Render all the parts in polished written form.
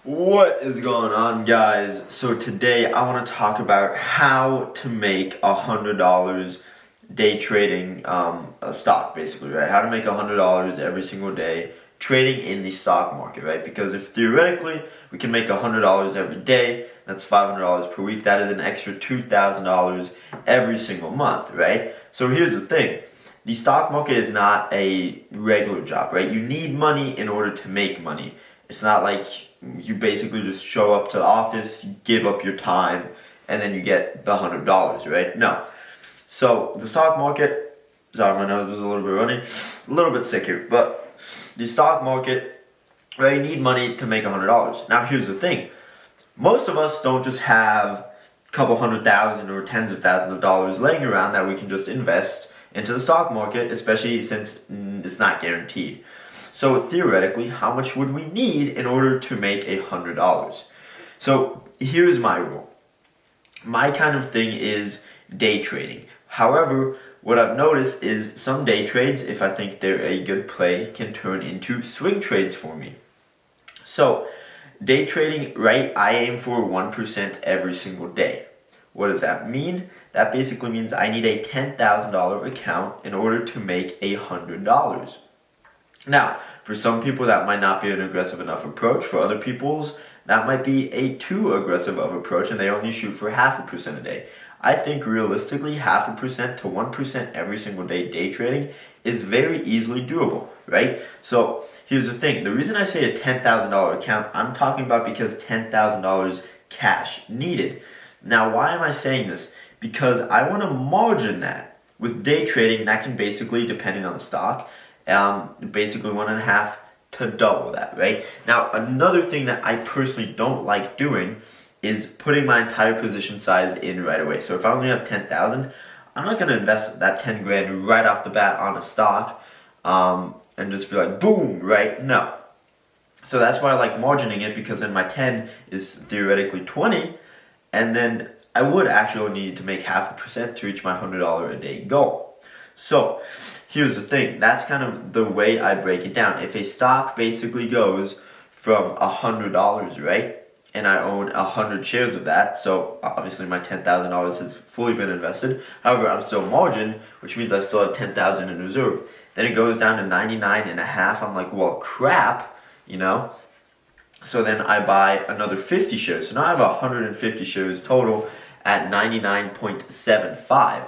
What is going on, guys? So today I want to talk about how to make $100 day trading a stock, basically, right? How to make $100 every single day trading in the stock market, right? Because if theoretically we can make $100 every day, that's $500 per week. That is an extra $2,000 every single month, right? So here's the thing. The stock market is not a regular job, right? You need money in order to make money. It's not like you basically just show up to the office, you give up your time, and then you get the $100, right? No. So the stock market, sorry, my nose was a little bit runny, a little bit sick here, but the stock market, right, you need money to make $100. Now here's the thing. Most of us don't just have a couple $100,000 or tens of thousands of dollars laying around that we can just invest into the stock market, especially since it's not guaranteed. So theoretically, how much would we need in order to make $100? So here's my rule. My kind of thing is day trading. However, what I've noticed is some day trades, if I think they're a good play, can turn into swing trades for me. So day trading, right, I aim for 1% every single day. What does that mean? That basically means I need a $10,000 account in order to make $100. Now, for some people that might not be an aggressive enough approach. For other people's, that might be a too aggressive of approach and they only shoot for 0.5% a day. I think realistically 0.5% to 1% every single day trading is very easily doable, right? So here's the thing. The reason I say a $10,000 account, I'm talking about because $10,000 cash needed. Now, why am I saying this? Because I want to margin that. With day trading, that can basically, depending on the stock, basically 1.5 to double that, right? Now, another thing that I personally don't like doing is putting my entire position size in right away. So if I only have 10,000, I'm not going to invest that 10 grand right off the bat on a stock and just be like, boom, right? No. So that's why I like margining it, because then my 10 is theoretically 20, and then I would actually need to make 0.5% to reach my $100 a day goal. So here's the thing. That's kind of the way I break it down. If a stock basically goes from $100, right, and I own 100 shares of that, so obviously my $10,000 has fully been invested. However, I'm still margined, which means I still have 10,000 in reserve. Then it goes down to 99.5. I'm like, well, crap, you know. So then I buy another 50 shares. So now I have 150 shares total at 99.75.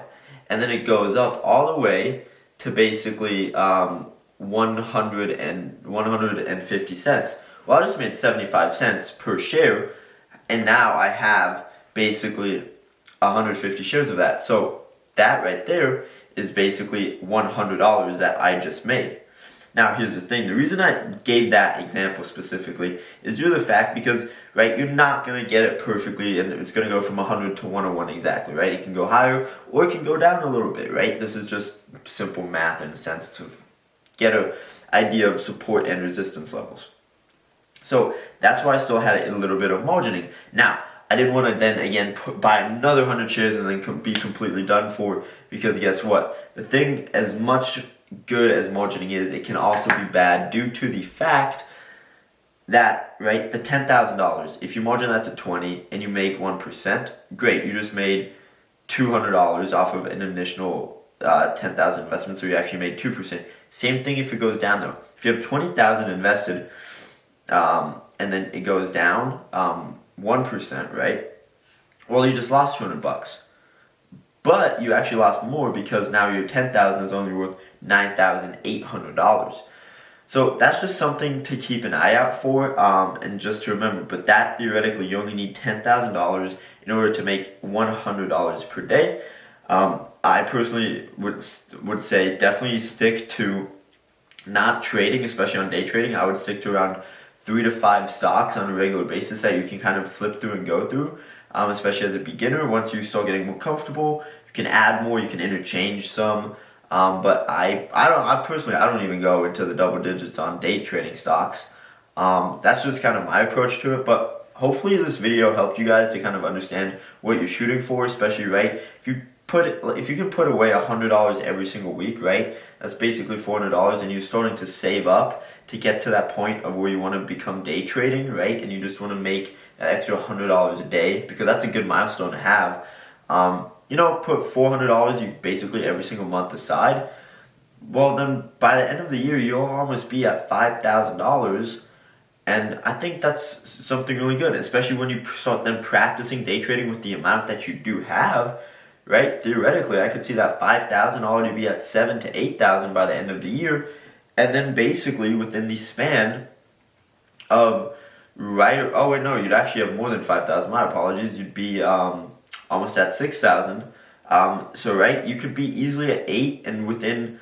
And then it goes up all the way to basically 150 cents. Well, I just made 75 cents per share, and now I have basically 150 shares of that. So that right there is basically $100 that I just made. Now, here's the thing. The reason I gave that example specifically is due to the fact because, right, you're not going to get it perfectly and it's going to go from 100 to 101 exactly, right? It can go higher or it can go down a little bit, right? This is just simple math in a sense to get an idea of support and resistance levels. So that's why I still had a little bit of margining. Now, I didn't want to then again buy another 100 shares and then be completely done for, because guess what? The thing, as much good as margining is, it can also be bad due to the fact that, right, the $10,000, if you margin that to 20 and you make 1%, great, you just made $200 off of an initial 10,000 investment, so you actually made 2%. Same thing if it goes down though. If you have 20,000 invested and then it goes down 1%, right? Well, you just lost $200. But you actually lost more because now your 10,000 is only worth $9,800. So that's just something to keep an eye out for and just to remember. But that theoretically, you only need $10,000 in order to make $100 per day. I personally would say definitely stick to not trading, especially on day trading. I would stick to around 3 to 5 stocks on a regular basis that you can kind of flip through and go through. Especially as a beginner. Once you start getting more comfortable, you can add more, you can interchange some. But I personally don't even go into the double digits on day trading stocks. That's just kind of my approach to it. But hopefully this video helped you guys to kind of understand what you're shooting for, especially, right? If you can put away $100 every single week, right? That's basically $400, and you're starting to save up. to get to that point of where you want to become day trading, right? And you just want to make an extra $100 a day, because that's a good milestone to have. Put $400 you basically every single month aside. Well, then by the end of the year, you'll almost be at $5,000. And I think that's something really good, especially when you start then practicing day trading with the amount that you do have, right? Theoretically, I could see that $5,000 already be at $7,000 to $8,000 by the end of the year. And then basically within the span of you'd actually have more than 5,000. My apologies. You'd be almost at 6,000. Right, you could be easily at 8, and within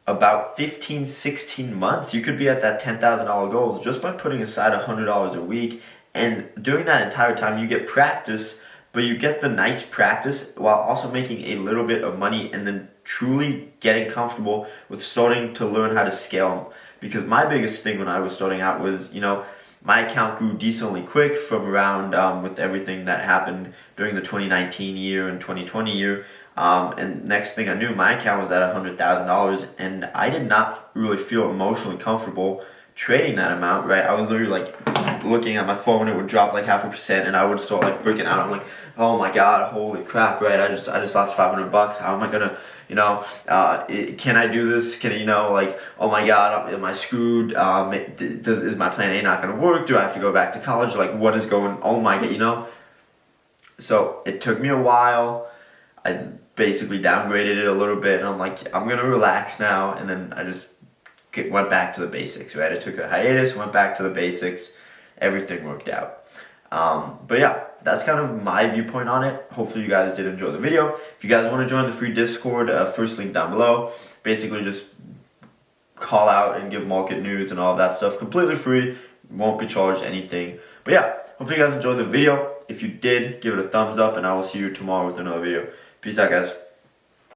about 15, 16 months, you could be at that $10,000 goals just by putting aside $100 a week. And during that entire time, you get practice, but you get the nice practice while also making a little bit of money, and then truly getting comfortable with starting to learn how to scale. Because my biggest thing when I was starting out was, my account grew decently quick from around with everything that happened during the 2019 year and 2020 year. And next thing I knew, my account was at $100,000, and I did not really feel emotionally comfortable trading that amount, right? I was literally like looking at my phone, it would drop like 0.5%, and I would start like freaking out. I'm like, oh my god, holy crap, right? I just lost $500. How am I gonna, can I do this? Oh my god, am I screwed? Is my plan A not gonna work? Do I have to go back to college? Like, what is going? Oh my god, So it took me a while. I basically downgraded it a little bit, and I'm like, I'm gonna relax now, and then I just went back to the basics, right? I took a hiatus, went back to the basics, everything worked out. But yeah, that's kind of my viewpoint on it. Hopefully you guys did enjoy the video. If you guys want to join the free Discord, first link down below. Basically just call out and give market news and all of that stuff, completely free, won't be charged anything. But yeah, hopefully you guys enjoyed the video. If you did, give it a thumbs up, and I will see you tomorrow with another video. Peace out, guys.